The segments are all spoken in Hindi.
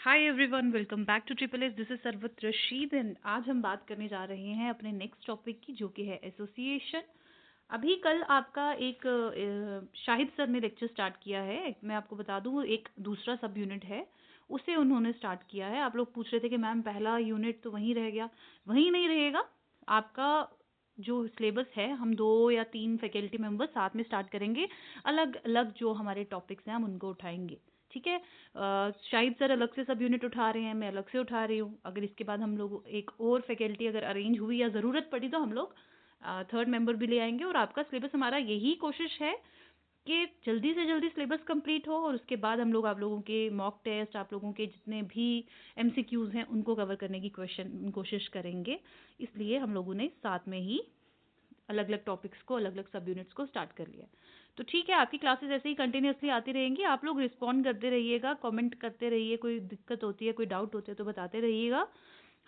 Hi everyone, welcome back to triple S. This is Sarwat Rashid and आज हम बात करने जा रहे हैं अपने नेक्स्ट टॉपिक की, जो कि है एसोसिएशन। अभी कल आपका एक शाहिद सर ने लेक्चर स्टार्ट किया है। मैं आपको बता दूं, एक दूसरा सब यूनिट है, उसे उन्होंने स्टार्ट किया है। आप लोग पूछ रहे थे कि मैम पहला यूनिट तो वहीं रह गया। वहीं नहीं रहेगा। आपका जो सिलेबस है, हम 2 या 3 फैकल्टी मेंबर्स साथ में स्टार्ट करेंगे। अलग अलग जो हमारे टॉपिक्स हैं हम उनको उठाएंगे। ठीक है। शाहिद सर अलग से सब यूनिट उठा रहे हैं, मैं अलग से उठा रही हूँ। अगर इसके बाद हम लोग एक और फैकल्टी अगर अरेंज हुई या ज़रूरत पड़ी तो हम लोग थर्ड मेंबर भी ले आएंगे। और आपका सिलेबस, हमारा यही कोशिश है कि जल्दी से जल्दी सिलेबस कंप्लीट हो और उसके बाद हम लोग आप लोगों के मॉक टेस्ट, आप लोगों के जितने भी एमसीक्यूज हैं उनको कवर करने की कोशिश करेंगे। इसलिए हम लोगों ने साथ में ही अलग अलग टॉपिक्स को, अलग अलग सब यूनिट्स को स्टार्ट कर लिया। तो ठीक है, आपकी क्लासेस ऐसे ही कंटिन्यूअसली आती रहेंगी। आप लोग रिस्पॉन्ड करते रहिएगा, कमेंट करते रहिए। कोई दिक्कत होती है, कोई डाउट होते हैं तो बताते रहिएगा।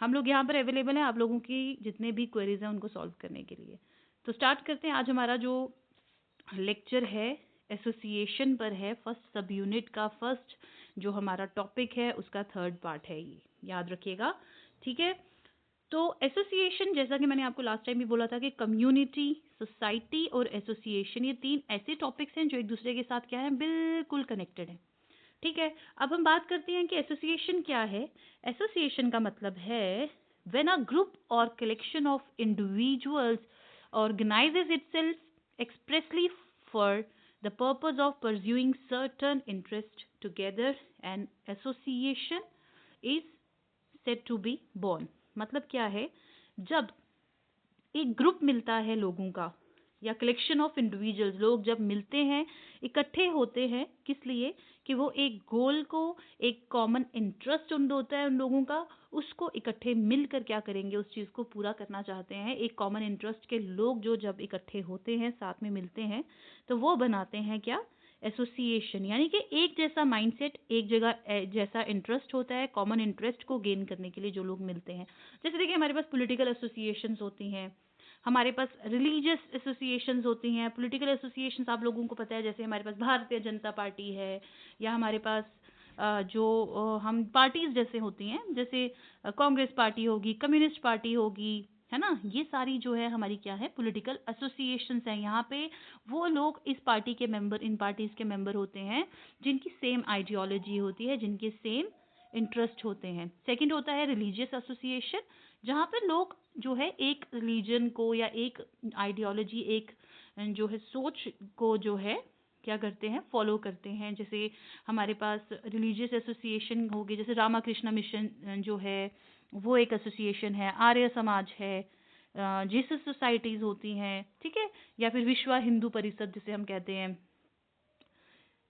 हम लोग यहाँ पर अवेलेबल हैं आप लोगों की जितने भी क्वेरीज हैं उनको सॉल्व करने के लिए। तो स्टार्ट करते हैं। आज हमारा जो लेक्चर है एसोसिएशन पर है। फर्स्ट सब यूनिट का फर्स्ट जो हमारा टॉपिक है उसका थर्ड पार्ट है, ये याद रखिएगा। ठीक है। तो एसोसिएशन, जैसा कि मैंने आपको लास्ट टाइम भी बोला था कि कम्युनिटी, सोसाइटी और एसोसिएशन, ये 3 ऐसे टॉपिक्स हैं जो एक दूसरे के साथ क्या है, बिल्कुल कनेक्टेड है। ठीक है। अब हम बात करते हैं कि एसोसिएशन क्या है। एसोसिएशन का मतलब है व्हेन अ ग्रुप और collection of individuals organizes itself expressly for the purpose of pursuing certain interest together, and association is said to be born। मतलब क्या है, जब एक ग्रुप मिलता है लोगों का या कलेक्शन ऑफ इंडिविजुअल्स, लोग जब मिलते हैं, इकट्ठे होते हैं, किस लिए? कि वो एक गोल को, एक कॉमन इंटरेस्ट उन होता है उन लोगों का, उसको इकट्ठे मिलकर क्या करेंगे, उस चीज़ को पूरा करना चाहते हैं। एक कॉमन इंटरेस्ट के लोग जो जब इकट्ठे होते हैं, साथ में मिलते हैं, तो वो बनाते हैं क्या, एसोसिएशन। यानी कि एक जैसा माइंडसेट, एक जगह जैसा इंटरेस्ट होता है, कॉमन इंटरेस्ट को गेन करने के लिए जो लोग मिलते हैं। जैसे देखिए, हमारे पास पॉलिटिकल एसोसिएशंस होती हैं, हमारे पास रिलीजियस एसोसिएशंस होती हैं। पॉलिटिकल एसोसिएशंस आप लोगों को पता है, जैसे हमारे पास भारतीय जनता पार्टी है, या हमारे पास जो हम पार्टीज जैसे होती हैं, जैसे कांग्रेस पार्टी होगी, कम्युनिस्ट पार्टी होगी, है ना। ये सारी जो है हमारी क्या है, पॉलिटिकल एसोसिएशंस हैं। यहाँ पे वो लोग इस पार्टी के मेंबर, इन पार्टीज के मेंबर होते हैं जिनकी सेम आइडियोलॉजी होती है, जिनके सेम इंटरेस्ट होते हैं। सेकंड होता है रिलीजियस एसोसिएशन, जहाँ पे लोग जो है एक रिलीजन को या एक आइडियोलॉजी, एक जो है सोच को जो है क्या करते हैं, फॉलो करते हैं। जैसे हमारे पास रिलीजियस एसोसिएशन होगी, जैसे रामाकृष्ण मिशन जो है वो एक एसोसिएशन है, आर्य समाज है, जीसस सोसाइटीज होती हैं, ठीक है, या फिर विश्व हिंदू परिषद जिसे हम कहते हैं।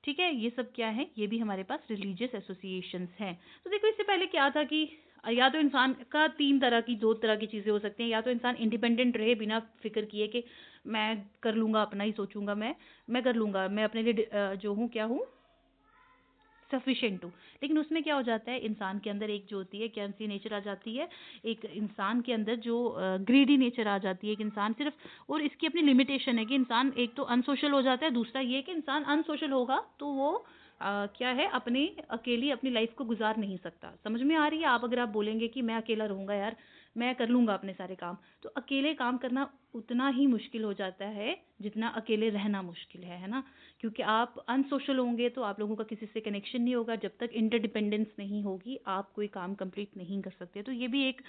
ठीक है, ये सब क्या है, ये भी हमारे पास रिलीजियस एसोसिएशंस हैं। तो देखो, इससे पहले क्या था कि या तो इंसान का 3 तरह की, 2 तरह की चीज़ें हो सकती हैं। या तो इंसान इंडिपेंडेंट रहे, बिना फिक्र किए कि मैं कर लूँगा, अपना ही सोचूंगा, मैं कर लूँगा, मैं अपने लिए जो हूँ, क्या हूँ, सफिशिएंट हूँ। लेकिन उसमें क्या हो जाता है, इंसान के अंदर एक जो होती है, क्या सी नेचर आ जाती है, एक इंसान के अंदर जो ग्रीडी नेचर आ जाती है। एक इंसान सिर्फ, और इसकी अपनी लिमिटेशन है कि इंसान एक तो अनसोशल हो जाता है, दूसरा ये कि इंसान अनसोशल होगा तो वो क्या है, अपने अकेली अपनी लाइफ को गुजार नहीं सकता। समझ में आ रही है? आप अगर आप बोलेंगे कि मैं अकेला रहूंगा यार, मैं कर लूंगा अपने सारे काम, तो अकेले काम करना उतना ही मुश्किल हो जाता है जितना अकेले रहना मुश्किल है ना। क्योंकि आप अनसोशल होंगे तो आप लोगों का किसी से कनेक्शन नहीं होगा। जब तक इंटरडिपेंडेंस नहीं होगी आप कोई काम कंप्लीट नहीं कर सकते। तो ये भी एक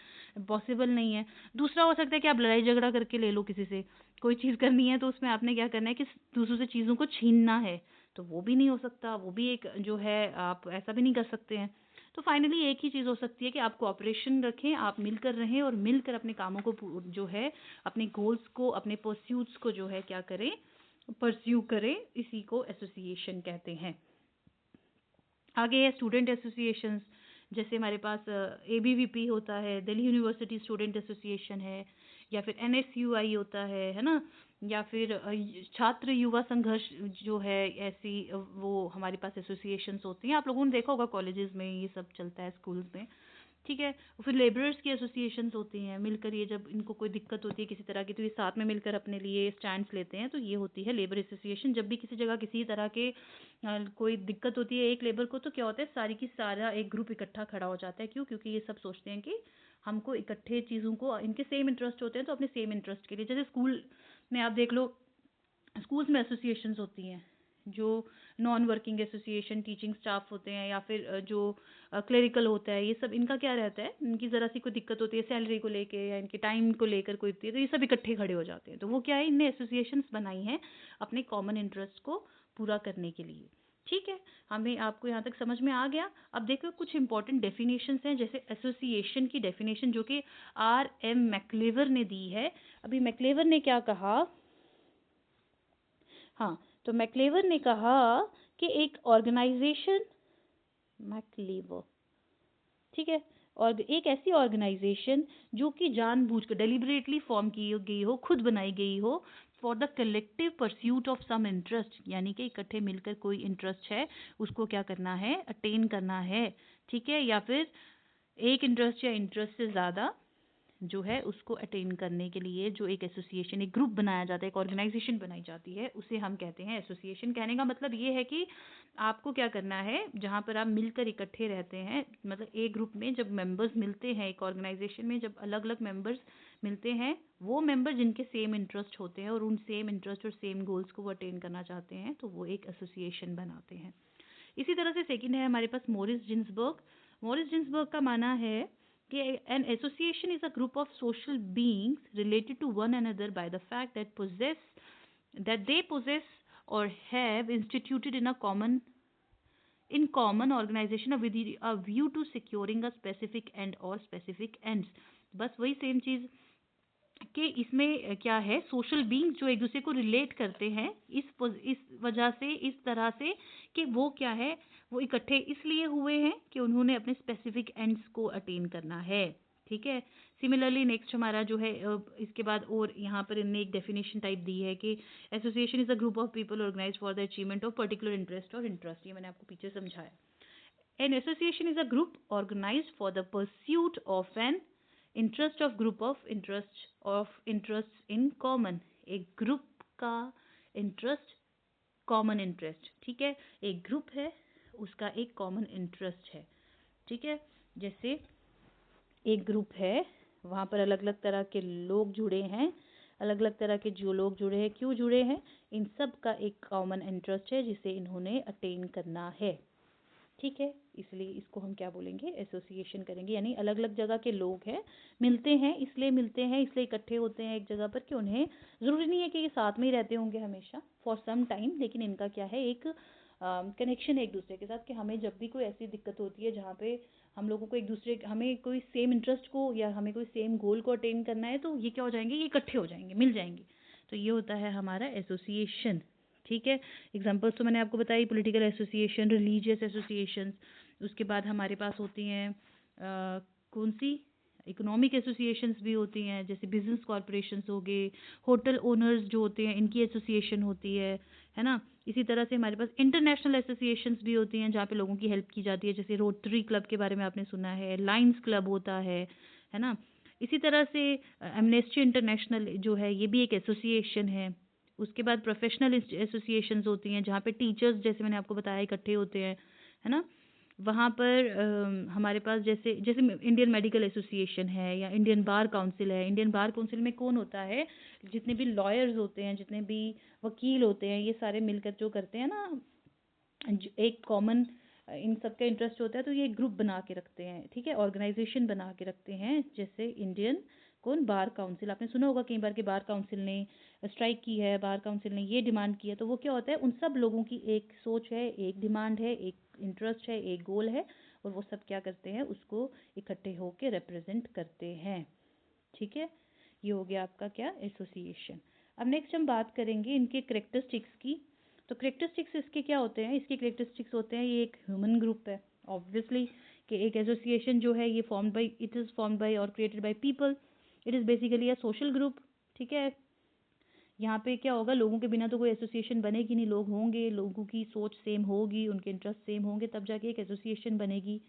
पॉसिबल नहीं है। दूसरा हो सकता है कि आप लड़ाई झगड़ा करके ले लो, किसी से कोई चीज़ करनी है तो उसमें आपने क्या करना है कि दूसरों से चीज़ों को छीनना है, तो वो भी नहीं हो सकता। वो भी एक जो है, आप ऐसा भी नहीं कर सकते हैं। तो फाइनली एक ही चीज़ हो सकती है कि आप कोऑपरेशन रखें, आप मिलकर रहें और मिलकर अपने कामों को जो है, अपने गोल्स को, अपने परस्यूट्स को जो है क्या करें, परस्यू करें। इसी को एसोसिएशन कहते हैं। आगे है स्टूडेंट एसोसिएशंस। जैसे हमारे पास एबीवीपी होता है, दिल्ली यूनिवर्सिटी स्टूडेंट एसोसिएशन है, या फिर एनएसयूआई होता है ना, या फिर छात्र युवा संघर्ष जो है, ऐसी वो हमारे पास एसोसिएशंस होती हैं। आप लोगों ने देखा होगा कॉलेजेस में ये सब चलता है, स्कूल्स में। ठीक है। और फिर लेबरर्स की एसोसिएशंस होती हैं, मिलकर ये जब इनको कोई दिक्कत होती है किसी तरह की तो ये साथ में मिलकर अपने लिए स्टैंड्स लेते हैं, तो ये होती है लेबर एसोसिएशन। जब भी किसी जगह किसी तरह के कोई दिक्कत होती है एक लेबर को, तो क्या होता है सारी की सारा एक ग्रुप इकट्ठा खड़ा हो जाता है। क्यों? क्योंकि ये सब सोचते हैं कि हमको इकट्ठे चीज़ों को, इनके सेम इंटरेस्ट होते हैं तो अपने सेम इंटरेस्ट के लिए, जैसे स्कूल में आप देख लो, स्कूल्स में एसोसिएशंस होती हैं जो non working association, teaching staff होते हैं, या फिर जो क्लेरिकल होता है, ये सब इनका क्या रहता है, इनकी ज़रा सी कोई दिक्कत होती है सैलरी को लेके या इनके टाइम को लेकर कोई होती है, तो ये सब इकट्ठे खड़े हो जाते हैं। तो वो क्या है, इनने एसोसिएशंस बनाई हैं अपने कॉमन इंटरेस्ट को पूरा करने के लिए। ठीक है, हमें आपको यहाँ तक समझ में आ गया। अब देखो कुछ इंपॉर्टेंट डेफिनेशंस हैं, जैसे एसोसिएशन की डेफिनेशन जो कि R.M. मैक्लेवर ने दी है। अभी मैक्लेवर ने क्या कहा, हाँ, तो मैक्लेवर ने कहा कि एक ऑर्गेनाइजेशन, मैक्लेवर, ठीक है, और एक ऐसी ऑर्गेनाइजेशन जो कि जानबूझकर डेलिबरेटली फॉर्म की गई हो, खुद बनाई गई हो, for the collective pursuit of some interest, यानी कि इकट्ठे मिलकर कोई इंटरेस्ट है उसको क्या करना है, अटेन करना है। ठीक है, या फिर एक इंटरेस्ट या इंटरेस्ट से ज़्यादा जो है उसको अटेन करने के लिए जो एक एसोसिएशन, एक ग्रुप बनाया जाता है, एक ऑर्गेनाइजेशन बनाई जाती है, उसे हम कहते हैं एसोसिएशन। कहने का मतलब ये है कि आपको क्या करना है, जहाँ पर आप मिलकर इकट्ठे रहते हैं, मतलब एक ग्रुप में जब मेंबर्स मिलते हैं, एक ऑर्गेनाइजेशन में जब अलग अलग मेंबर्स मिलते हैं, वो मेंबर जिनके सेम इंटरेस्ट होते हैं और उन सेम इंटरेस्ट और सेम गोल्स को वो अटेन करना चाहते हैं, तो वो एक एसोसिएशन बनाते हैं। इसी तरह से सेकंड है हमारे पास मोरिस जिन्सबर्ग। मोरिस जिन्सबर्ग का मानना है कि an association is a group of social beings related to one another by the fact that they possess or have instituted in common organization with a view to securing a specific end or specific ends। बस वही सेम चीज कि इसमें क्या है, सोशल बीइंग्स जो एक दूसरे को रिलेट करते हैं इस वजह से, इस तरह से कि वो क्या है, वो इकट्ठे इसलिए हुए हैं कि उन्होंने अपने स्पेसिफिक एंड्स को अटेन करना है। ठीक है, सिमिलरली नेक्स्ट हमारा जो है इसके बाद और यहाँ पर इनने एक डेफिनेशन टाइप दी है कि association is a group of people organise for the achievement of particular interest और इंटरेस्ट। ये मैंने आपको पीछे समझाया। An association is a group organise for the pursuit of an interest of group of interest in common. एक ग्रुप का इंटरेस्ट, कॉमन इंटरेस्ट, ठीक है, एक ग्रुप है उसका एक कॉमन इंटरेस्ट है। ठीक है, जैसे एक ग्रुप है, वहाँ पर अलग अलग तरह के लोग जुड़े हैं, अलग अलग तरह के जो लोग जुड़े हैं, क्यों जुड़े हैं, इन सब का एक कॉमन इंटरेस्ट है जिसे इन्होंने अटेन करना है। ठीक है, इसलिए इसको हम क्या बोलेंगे, एसोसिएशन करेंगे। यानी अलग अलग जगह के लोग हैं, मिलते हैं इसलिए इकट्ठे होते हैं एक जगह पर, कि उन्हें ज़रूरी नहीं है कि ये साथ में ही रहते होंगे हमेशा फॉर सम टाइम, लेकिन इनका क्या है, एक कनेक्शन है एक दूसरे के साथ, कि हमें जब भी कोई ऐसी दिक्कत होती है जहाँ पे हम लोगों को हमें कोई सेम इंटरेस्ट को या हमें कोई सेम गोल को अटेन करना है, तो ये क्या हो जाएंगे, ये इकट्ठे हो जाएंगे, मिल जाएंगे। तो ये होता है हमारा एसोसिएशन। ठीक है, एग्जांपल्स तो मैंने आपको बताई, पॉलिटिकल एसोसिएशन, रिलीजियस एसोसिएशंस, उसके बाद हमारे पास होती हैं कौन सी, इकोनॉमिक एसोसिएशंस भी होती हैं, जैसे बिजनेस कॉरपोरेशंस हो गए, होटल ओनर्स जो होते हैं इनकी एसोसिएशन होती है ना। इसी तरह से हमारे पास इंटरनेशनल एसोसिएशंस भी होती हैं जहाँ पे लोगों की हेल्प की जाती है, जैसे रोटरी क्लब के बारे में आपने सुना है, लायंस क्लब होता है ना। इसी तरह से एमनेस्टी इंटरनेशनल जो है ये भी एक एसोसिएशन है। उसके बाद प्रोफेशनल एसोसिएशंस होती हैं जहाँ पे टीचर्स, जैसे मैंने आपको बताया, इकट्ठे होते हैं, है ना। वहाँ पर हमारे पास जैसे जैसे इंडियन मेडिकल एसोसिएशन है या इंडियन बार काउंसिल है। इंडियन बार काउंसिल में कौन होता है, जितने भी लॉयर्स होते हैं, जितने भी वकील होते हैं, ये सारे मिलकर जो करते हैं ना, एक कॉमन इन सब का इंटरेस्ट होता है, तो ये एक ग्रुप बना के रखते हैं। ठीक है, ऑर्गेनाइजेशन बना के रखते हैं, जैसे इंडियन कौन, बार काउंसिल। आपने सुना होगा कई बार कि बार काउंसिल ने स्ट्राइक की है, बार काउंसिल ने ये डिमांड की है, तो वो क्या होता है, उन सब लोगों की एक सोच है, एक डिमांड है, एक इंटरेस्ट है, एक गोल है, और वो सब क्या करते हैं, उसको इकट्ठे होकर रिप्रेजेंट करते हैं। ठीक है, ये हो गया आपका क्या, एसोसिएशन। अब नेक्स्ट हम बात करेंगे इनके करेक्टरिस्टिक्स की। तो करेक्टरिस्टिक्स इसके क्या होते हैं, इसके करेक्टरिस्टिक्स होते हैं, ये एक ह्यूमन ग्रुप है ऑब्वियसली, कि एक एसोसिएशन जो है ये इट इज़ फॉर्म्ड बाय और created by people, it is basically a social group. ठीक है, यहाँ पे क्या होगा, लोगों के बिना तो कोई एसोसिएशन बनेगी नहीं, लोग होंगे, लोगों की सोच सेम होगी, उनके इंटरेस्ट सेम होंगे, तब जाके एक एसोसिएशन बनेगी।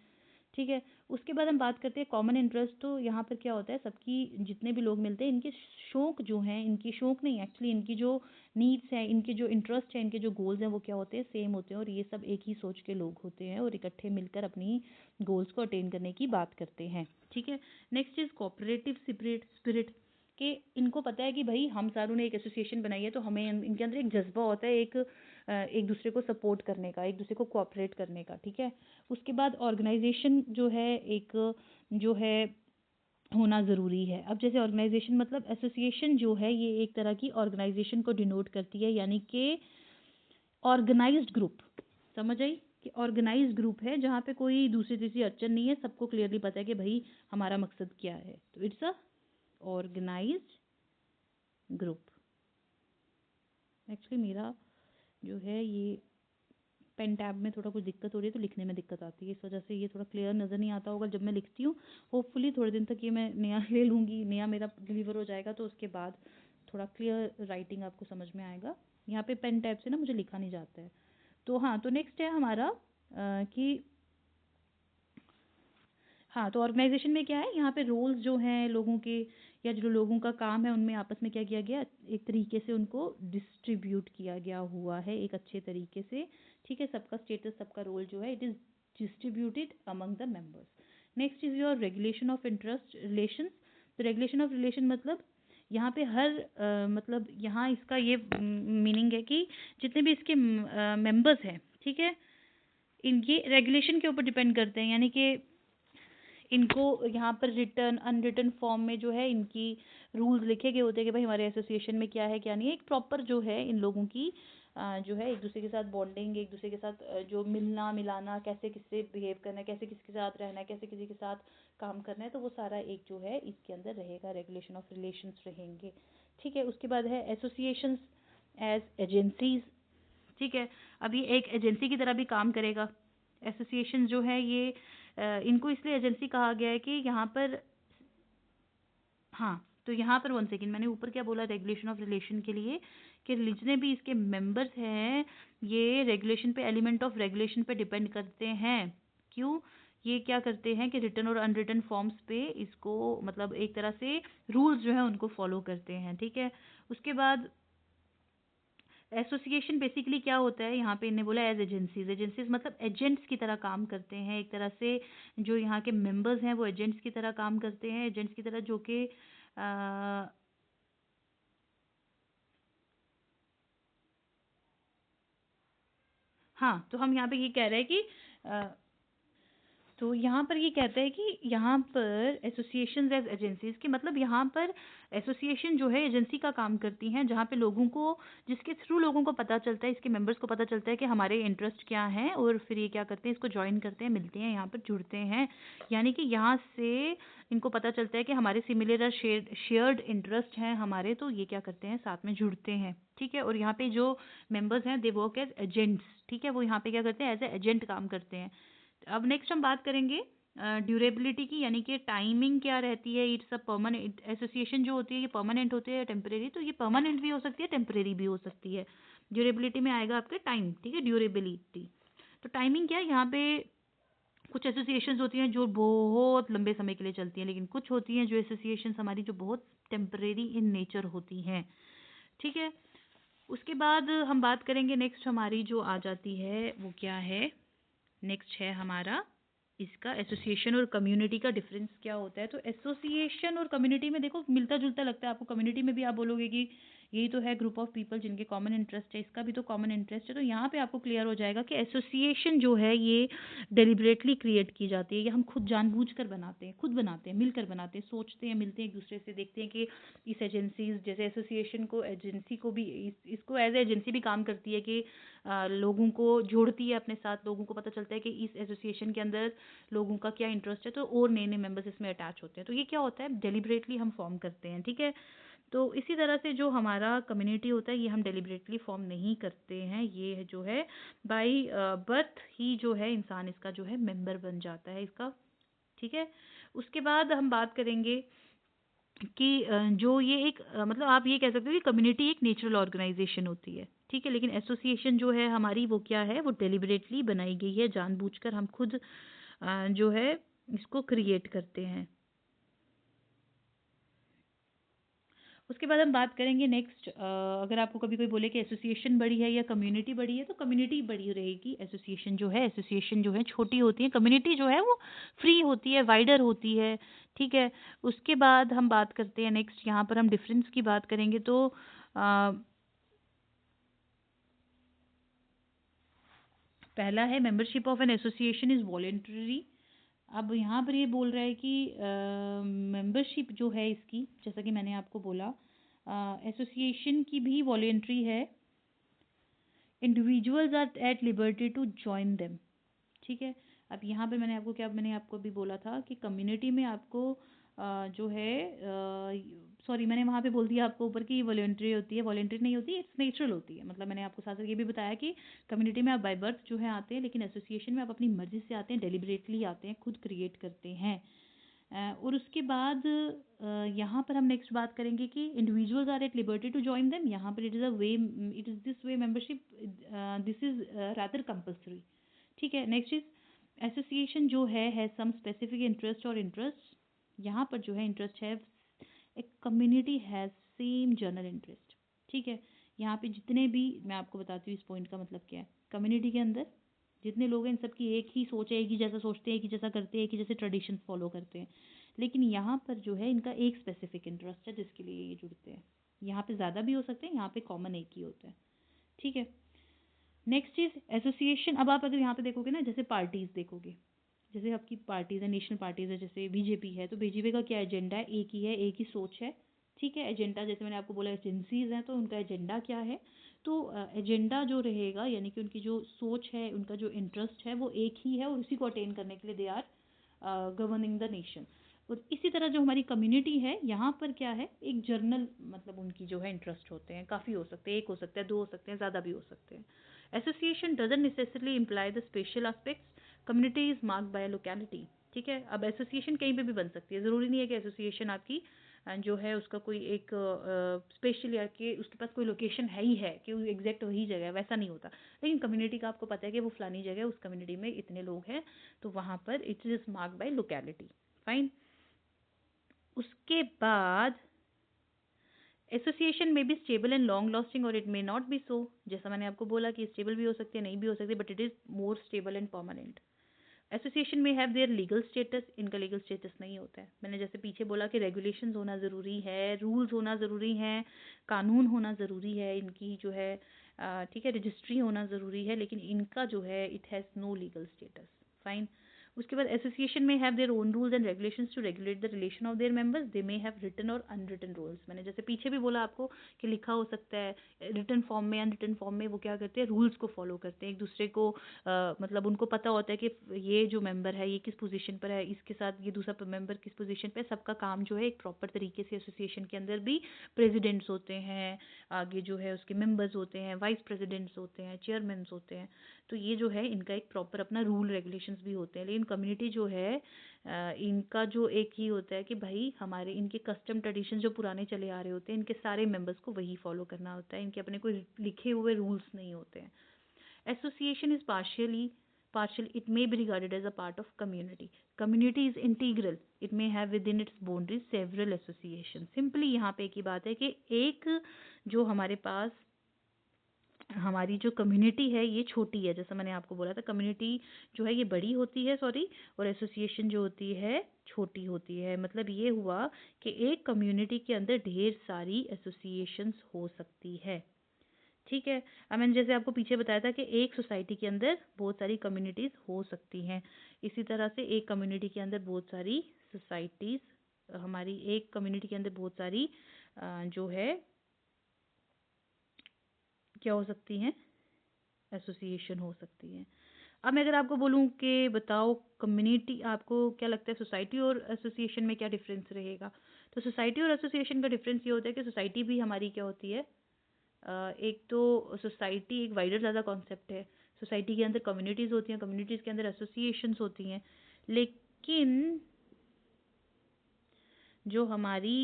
ठीक है। उसके बाद हम बात करते हैं कॉमन इंटरेस्ट। तो यहाँ पर क्या होता है, सबकी जितने भी लोग मिलते हैं इनके शौक जो हैं, इनकी शौक नहीं एक्चुअली, इनकी जो नीड्स हैं, इनके जो इंटरेस्ट हैं, इनके जो गोल्स हैं वो क्या होते हैं, सेम होते हैं, और ये सब एक ही सोच के लोग होते हैं और इकट्ठे मिलकर अपनी गोल्स को अटेन करने की बात करते हैं। ठीक है। नेक्स्ट इज कोऑपरेटिव स्पिरिट कि इनको पता है कि भाई हम सारों ने एक एसोसिएशन बनाई है तो हमें इनके अंदर एक जज्बा होता है, एक दूसरे को सपोर्ट करने का, एक दूसरे को कोऑपरेट करने का। ठीक है। उसके बाद ऑर्गेनाइजेशन जो है एक जो है होना ज़रूरी है। अब जैसे ऑर्गेनाइजेशन मतलब एसोसिएशन जो है ये एक तरह की ऑर्गेनाइजेशन को डिनोट करती है, यानी कि ऑर्गेनाइज्ड ग्रुप। समझ आई कि ऑर्गेनाइज्ड ग्रुप है जहाँ पे कोई दूसरी तीसरी अड़चन नहीं है, सबको क्लियरली पता है कि भाई हमारा मकसद क्या है। तो it's a organised group. Actually मेरा जो है ये पेन टैब में थोड़ा कुछ दिक्कत हो रही है तो लिखने में दिक्कत आती है, इस वजह से ये थोड़ा क्लियर नज़र नहीं आता होगा जब मैं लिखती हूँ। होपफुली थोड़े दिन तक ये मैं नया ले लूँगी, नया मेरा डिलीवर हो जाएगा तो उसके बाद थोड़ा क्लियर राइटिंग आपको समझ में आएगा। यहाँ पे पेन टैब से ना मुझे लिखा नहीं जाता है। तो हाँ, तो नेक्स्ट है हमारा कि हाँ, तो ऑर्गेनाइजेशन में क्या है, यहाँ पे रोल्स जो हैं लोगों के या जो लोगों का काम है उनमें आपस में क्या किया गया, एक तरीके से उनको डिस्ट्रीब्यूट किया गया हुआ है एक अच्छे तरीके से। ठीक है। सबका स्टेटस, सबका रोल जो है it is distributed among the members. Next is your regulation of interest relations. तो रेगुलेशन ऑफ रिलेशन मतलब यहाँ पे मतलब यहाँ इसका ये मीनिंग है कि जितने भी इसके मेंबर्स हैं, ठीक है, इनके रेगुलेशन के ऊपर डिपेंड करते हैं, यानी कि इनको यहाँ पर रिटर्न अनरिटन फॉर्म में जो है इनकी रूल्स लिखे गए होते हैं कि भाई हमारे एसोसिएशन में क्या है क्या नहीं है। एक प्रॉपर जो है इन लोगों की जो है एक दूसरे के साथ बॉन्डिंग, एक दूसरे के साथ जो मिलना मिलाना, कैसे किससे बिहेव करना है, कैसे किसके साथ रहना है, कैसे किसी के साथ काम करना है, तो वो सारा एक जो है इसके अंदर रहेगा, रेगुलेशन ऑफ रिलेशंस रहेंगे। ठीक है। उसके बाद है एसोसिएशंस एज एजेंसीज। ठीक है। अब ये एक एजेंसी की तरह भी काम करेगा। एसोसिएशन जो है ये इनको इसलिए एजेंसी कहा गया है कि यहाँ पर हाँ, तो यहाँ पर 1 सेकेंड, मैंने ऊपर क्या बोला रेगुलेशन ऑफ रिलेशन के लिए, कि जितने भी इसके मेंबर्स हैं ये रेगुलेशन पे, एलिमेंट ऑफ रेगुलेशन पे डिपेंड करते हैं। क्यों? ये क्या करते हैं कि रिटन और अनरिटन फॉर्म्स पे इसको मतलब एक तरह से रूल्स जो है उनको फॉलो करते हैं। ठीक है। उसके बाद एसोसिएशन बेसिकली क्या होता है, यहाँ पे इन्हें बोला एज एजेंसीज। एजेंसीज मतलब एजेंट्स की तरह काम करते हैं एक तरह से। जो यहाँ के मेंबर्स हैं वो एजेंट्स की तरह काम करते हैं, एजेंट्स की तरह जो कि हाँ, तो हम यहाँ पे ये कह रहे हैं कि तो यहाँ पर ये कहता है कि यहाँ पर एसोसिएशंस एज एजेंसीज के मतलब यहाँ पर एसोसिएशन जो है एजेंसी का काम करती हैं, जहाँ पे लोगों को, जिसके थ्रू लोगों को पता चलता है, इसके मेंबर्स को पता चलता है कि हमारे इंटरेस्ट क्या हैं, और फिर ये क्या करते हैं, इसको ज्वाइन करते हैं, मिलते हैं, यहाँ पर जुड़ते हैं। यानी कि यहाँ से इनको पता चलता है कि हमारे सिमिलर शेयर्ड इंटरेस्ट हैं हमारे, तो ये क्या करते हैं, साथ में जुड़ते हैं। ठीक है। और यहाँ पे जो मेंबर्स हैं दे वर्क एज एजेंट्स। ठीक है। वो यहाँ पे क्या करते हैं, एज ए एजेंट काम करते हैं। अब नेक्स्ट हम बात करेंगे ड्यूरेबिलिटी की, यानी कि टाइमिंग क्या रहती है। इट्स अ परमानेंट एसोसिएशन जो होती है ये परमानेंट होती है या टेम्परेरी, तो ये परमानेंट भी हो सकती है, टेम्परेरी भी हो सकती है। ड्यूरेबिलिटी में आएगा आपके टाइम। ठीक है। ड्यूरेबिलिटी तो टाइमिंग क्या है, यहाँ पे कुछ एसोसिएशंस होती हैं जो बहुत लंबे समय के लिए चलती हैं, लेकिन कुछ होती हैं जो एसोसिएशंस हमारी जो बहुत टेम्परेरी इन नेचर होती हैं। ठीक है। उसके बाद हम बात करेंगे नेक्स्ट हमारी जो आ जाती है वो क्या है, नेक्स्ट है हमारा इसका एसोसिएशन और कम्युनिटी का डिफरेंस क्या होता है। तो एसोसिएशन और कम्युनिटी में देखो मिलता जुलता लगता है आपको। कम्युनिटी में भी आप बोलोगे कि यही तो है ग्रुप ऑफ पीपल जिनके कॉमन इंटरेस्ट है, इसका भी तो कॉमन इंटरेस्ट है। तो यहाँ पे आपको क्लियर हो जाएगा कि एसोसिएशन जो है ये डेलिबरेटली क्रिएट की जाती है, ये हम खुद जानबूझकर बनाते हैं, खुद बनाते हैं, मिलकर बनाते हैं, सोचते हैं, मिलते हैं एक दूसरे से, देखते हैं कि इस एजेंसीज जैसे एसोसिएशन को, एजेंसी को भी इसको एज एजेंसी भी काम करती है कि लोगों को जोड़ती है अपने साथ। लोगों को पता चलता है कि इस एसोसिएशन के अंदर लोगों का क्या इंटरेस्ट है, तो और नए नए मेंबर्स इसमें अटैच होते हैं। तो ये क्या होता है, डेलिबरेटली हम फॉर्म करते हैं। ठीक है। तो इसी तरह से जो हमारा कम्युनिटी होता है ये हम डेलिबरेटली फॉर्म नहीं करते हैं, ये जो है बाय बर्थ ही जो है इंसान इसका जो है मेंबर बन जाता है इसका। ठीक है। उसके बाद हम बात करेंगे कि जो ये एक मतलब आप ये कह सकते हो कि कम्युनिटी एक नेचुरल ऑर्गेनाइजेशन होती है। ठीक है। लेकिन एसोसिएशन जो है हमारी वो क्या है, वो डेलिबरेटली बनाई गई है, जानबूझकर हम खुद जो है इसको क्रिएट करते हैं। उसके बाद हम बात करेंगे नेक्स्ट, अगर आपको कभी कोई बोले कि एसोसिएशन बड़ी है या कम्युनिटी बड़ी है, तो कम्युनिटी बड़ी रहेगी। एसोसिएशन जो है छोटी होती है, कम्युनिटी जो है वो फ्री होती है, वाइडर होती है। ठीक है। उसके बाद हम बात करते हैं नेक्स्ट, यहाँ पर हम डिफरेंस की बात करेंगे तो पहला है membership of an association is voluntary. अब यहाँ पर ये बोल रहा है कि मेंबरशिप जो है इसकी, जैसा कि मैंने आपको बोला, एसोसिएशन की भी वॉलेंट्री है। Individuals are at liberty to join them. ठीक है। अब यहाँ पे मैंने आपको अभी बोला था कि कम्युनिटी में आपको जो है, सॉरी, मैंने वहाँ पे बोल दिया आपको ऊपर की वॉलेंट्री होती है, वॉलेंट्री नहीं होती, इट्स नेचुरल होती है। मतलब मैंने आपको साथ साथ ये भी बताया कि कम्युनिटी में आप बाय बर्थ जो है आते हैं, लेकिन एसोसिएशन में आप अपनी मर्जी से आते हैं, डेलिबरेटली आते हैं, खुद क्रिएट करते हैं। और उसके बाद यहाँ पर हम नेक्स्ट बात करेंगे कि individuals are at liberty to join them. यहाँ पर it is this way membership, this is rather compulsory. ठीक है। नेक्स्ट इज एसोसिएशन जो है सम स्पेसिफिक इंटरेस्ट और इंटरेस्ट। यहाँ पर जो है इंटरेस्ट है, एक community has same general interest. ठीक है। यहाँ पे जितने भी, मैं आपको बताती हूँ इस पॉइंट का मतलब क्या है। कम्युनिटी के अंदर जितने लोग हैं, इन सबकी एक ही सोच है, एक ही जैसा सोचते हैं, एक ही जैसा करते हैं, एक ही जैसे ट्रेडिशंस फॉलो करते हैं। लेकिन यहाँ पर जो है इनका एक स्पेसिफिक इंटरेस्ट है जिसके लिए ये जुड़ते हैं। यहाँ पे ज़्यादा भी हो सकते हैं, यहाँ पे कॉमन एक ही होता है। ठीक है। Next is association. अब आप अगर यहाँ पे देखोगे ना, जैसे पार्टीज देखोगे, जैसे आपकी पार्टीज है, नेशनल पार्टीज है, जैसे बीजेपी है, तो बीजेपी का क्या एजेंडा है? एक ही है, एक ही सोच है। ठीक है। एजेंडा, जैसे मैंने आपको बोला एजेंसीज हैं, तो उनका एजेंडा क्या है? तो एजेंडा जो रहेगा, यानी कि उनकी जो सोच है, उनका जो इंटरेस्ट है, वो एक ही है, और उसी को अटेन करने के लिए they are governing the nation. और इसी तरह जो हमारी कम्युनिटी है, यहाँ पर क्या है, एक जर्नल, मतलब उनकी जो है इंटरेस्ट होते हैं, काफ़ी हो सकते हैं, एक हो सकता है, दो हो सकते हैं, ज़्यादा भी हो सकते हैं। Association doesn't necessarily imply the special aspects, community is marked by locality. ठीक है। अब एसोसिएशन कहीं पे भी बन सकती है, ज़रूरी नहीं है कि एसोसिएशन आपकी जो है उसका कोई एक स्पेशल, या कि उसके पास कोई लोकेशन है ही है कि वो एग्जैक्ट वही जगह है, वैसा नहीं होता। लेकिन कम्युनिटी का आपको पता है कि वो फलानी जगह है, उस कम्युनिटी में इतने लोग हैं, तो वहाँ पर it is marked by locality. Fine. उसके बाद एसोसिएशन में be stable and long lasting और इट मे नॉट बी सो। जैसा मैंने आपको बोला कि स्टेबल भी हो सकती है, नहीं भी हो सकती, but it is more stable and permanent. Association में हैव देयर लीगल स्टेटस, इनका लीगल स्टेटस नहीं होता है। मैंने जैसे पीछे बोला कि रेगुलेशंस होना ज़रूरी है, रूल्स होना ज़रूरी हैं, कानून होना ज़रूरी है, इनकी जो है ठीक है, रजिस्ट्री होना ज़रूरी है, लेकिन इनका जो है it has no legal status. Fine. उसके बाद एसोसिएशन में have their own rules and regulations to regulate the relation of their members. They may have written और अनरिटन रूल्स। मैंने जैसे पीछे भी बोला आपको कि लिखा हो सकता है, रिटन फॉर्म में, अनरिटन फॉर्म में, वो क्या करते हैं, रूल्स को फॉलो करते हैं एक दूसरे को। मतलब उनको पता होता है कि ये जो मेंबर है ये किस पोजीशन पर है, इसके साथ ये दूसरा मेंबर किस पोजीशन पे है। सबका काम जो है एक प्रॉपर तरीके से, एसोसिएशन के अंदर भी प्रेसिडेंट्स होते हैं, आगे जो है उसके मेंबर्स होते हैं, वाइस प्रेसिडेंट्स होते हैं, चेयरमैन्स होते हैं। तो ये जो है इनका एक प्रॉपर अपना रूल रेगुलेशंस भी होते हैं। लेकिन कम्युनिटी जो है इनका जो एक ही होता है कि भाई हमारे इनके कस्टम ट्रेडिशन जो पुराने चले आ रहे होते हैं, इनके सारे मेंबर्स को वही फॉलो करना होता है, इनके अपने कोई लिखे हुए रूल्स नहीं होते हैं। Association is partial, it may be regarded as a part of community. Community is integral, it may have within its boundaries several associations. Simply यहाँ पे एक ही बात है कि एक जो हमारे पास हमारी जो कम्युनिटी है ये छोटी है, जैसा मैंने आपको बोला था, कम्युनिटी जो है ये बड़ी होती है, सॉरी, और एसोसिएशन जो होती है छोटी होती है। मतलब ये हुआ कि एक कम्युनिटी के अंदर ढेर सारी एसोसिएशंस हो सकती है। ठीक है। अब मैंने जैसे आपको पीछे बताया था कि एक सोसाइटी के अंदर बहुत सारी कम्युनिटीज़ हो सकती हैं, इसी तरह से एक कम्युनिटी के अंदर बहुत सारी सोसाइटीज़, हमारी एक कम्युनिटी के अंदर बहुत सारी जो है क्या हो सकती हैं, एसोसिएशन हो सकती हैं। अब मैं अगर आपको बोलूँ कि बताओ कम्युनिटी, आपको क्या लगता है सोसाइटी और एसोसिएशन में क्या डिफरेंस रहेगा? तो सोसाइटी और एसोसिएशन का डिफरेंस ये होता है कि सोसाइटी भी हमारी क्या होती है, एक तो सोसाइटी एक वाइडर ज़्यादा कॉन्सेप्ट है। सोसाइटी के अंदर कम्युनिटीज़ होती हैं, कम्युनिटीज़ के अंदर एसोसिएशंस होती हैं। लेकिन जो हमारी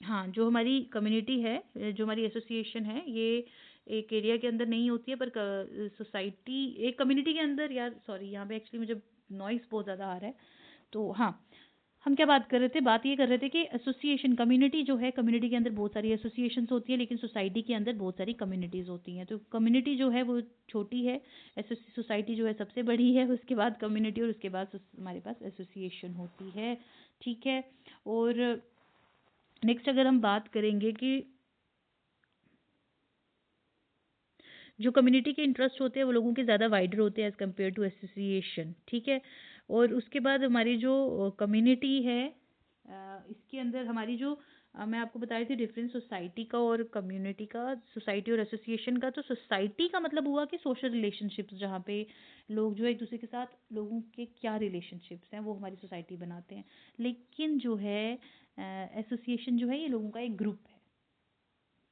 हाँ, जो हमारी कम्युनिटी है, जो हमारी एसोसिएशन है, ये एक एरिया के अंदर नहीं होती है, पर सोसाइटी एक कम्युनिटी के अंदर, यार सॉरी यहाँ पे एक्चुअली मुझे नॉइस बहुत ज़्यादा आ रहा है। तो हाँ, हम क्या बात कर रहे थे, बात ये कर रहे थे कि एसोसिएशन कम्युनिटी जो है, कम्युनिटी के अंदर बहुत सारी एसोसिएशंस होती है, लेकिन सोसाइटी के अंदर बहुत सारी कम्युनिटीज़ होती हैं। तो कम्युनिटी जो है वो छोटी है, सोसाइटी जो है सबसे बड़ी है, उसके बाद कम्युनिटी, और उसके बाद हमारे पास एसोसिएशन होती है। ठीक है। और नेक्स्ट अगर हम बात करेंगे कि जो कम्युनिटी के इंटरेस्ट होते हैं वो लोगों के ज़्यादा वाइडर होते हैं एज़ कम्पेयर टू एसोसिएशन। ठीक है। और उसके बाद हमारी जो कम्युनिटी है, इसके अंदर हमारी जो मैं आपको बता रही थी डिफरेंस सोसाइटी का और कम्युनिटी का, सोसाइटी और एसोसिएशन का। तो सोसाइटी का मतलब हुआ कि सोशल रिलेशनशिप्स, जहाँ पे लोग जो है एक दूसरे के साथ, लोगों के क्या रिलेशनशिप्स हैं वो हमारी सोसाइटी बनाते हैं। लेकिन जो है एसोसिएशन जो है ये लोगों का एक ग्रुप है।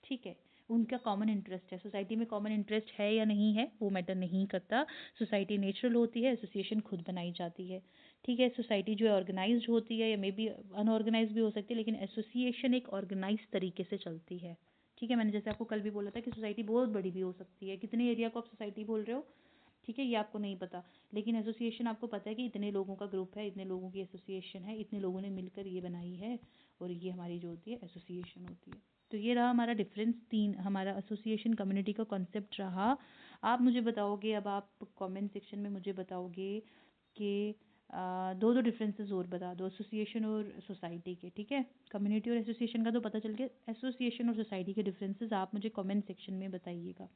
ठीक है। उनका कॉमन इंटरेस्ट है, सोसाइटी में कॉमन इंटरेस्ट है या नहीं है वो मैटर नहीं करता। सोसाइटी नेचुरल होती है, एसोसिएशन खुद बनाई जाती है। ठीक है। सोसाइटी जो है ऑर्गेनाइज्ड होती है, या मे बी अनऑर्गेनाइज भी हो सकती है, लेकिन एसोसिएशन एक ऑर्गेनाइज तरीके से चलती है। ठीक है। मैंने जैसे आपको कल भी बोला था कि सोसाइटी बहुत बड़ी भी हो सकती है। कितने एरिया को आप सोसाइटी बोल रहे हो, ठीक है, ये आपको नहीं पता, लेकिन एसोसिएशन आपको पता है कि इतने लोगों का ग्रुप है, इतने लोगों की एसोसिएशन है, इतने लोगों ने मिलकर ये बनाई है, और ये हमारी जो होती है एसोसिएशन होती है। तो ये रहा हमारा डिफरेंस, तीन हमारा एसोसिएशन कम्युनिटी का कॉन्सेप्ट रहा। आप मुझे बताओगे, अब आप कमेंट सेक्शन में मुझे बताओगे कि दो दो डिफरेंसेस और बता दो एसोसिएशन और सोसाइटी के। ठीक है। कम्युनिटी और एसोसिएशन का तो पता चल गया, एसोसिएशन और सोसाइटी के डिफरेंसेस आप मुझे कमेंट सेक्शन में बताइएगा।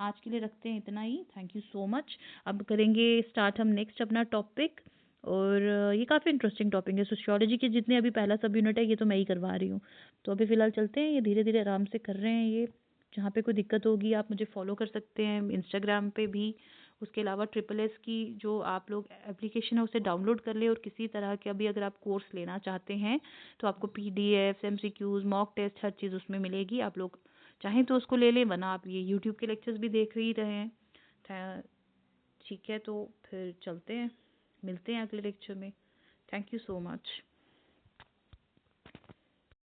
आज के लिए रखते हैं इतना ही। Thank you so much. अब करेंगे स्टार्ट हम नेक्स्ट अपना टॉपिक, और ये काफ़ी इंटरेस्टिंग टॉपिक है। सोशियोलॉजी के जितने अभी पहला सब यूनिट है ये तो मैं ही करवा रही हूँ। तो अभी फ़िलहाल चलते हैं, ये धीरे धीरे आराम से कर रहे हैं ये। जहाँ पे कोई दिक्कत होगी आप मुझे फॉलो कर सकते हैं इंस्टाग्राम पे भी। उसके अलावा ट्रिपल एस की जो आप लोग एप्लीकेशन है उसे डाउनलोड कर ले, और किसी तरह के अभी अगर आप कोर्स लेना चाहते हैं तो आपको PDF, MCQs, मॉक टेस्ट, हर चीज़ उसमें मिलेगी। आप लोग चाहें तो उसको ले लें, वरना आप ये यूट्यूब के लेक्चर्स भी देख ही रहे हैं। ठीक है। तो फिर चलते हैं, मिलते हैं अगले लेक्चर में। Thank you so much.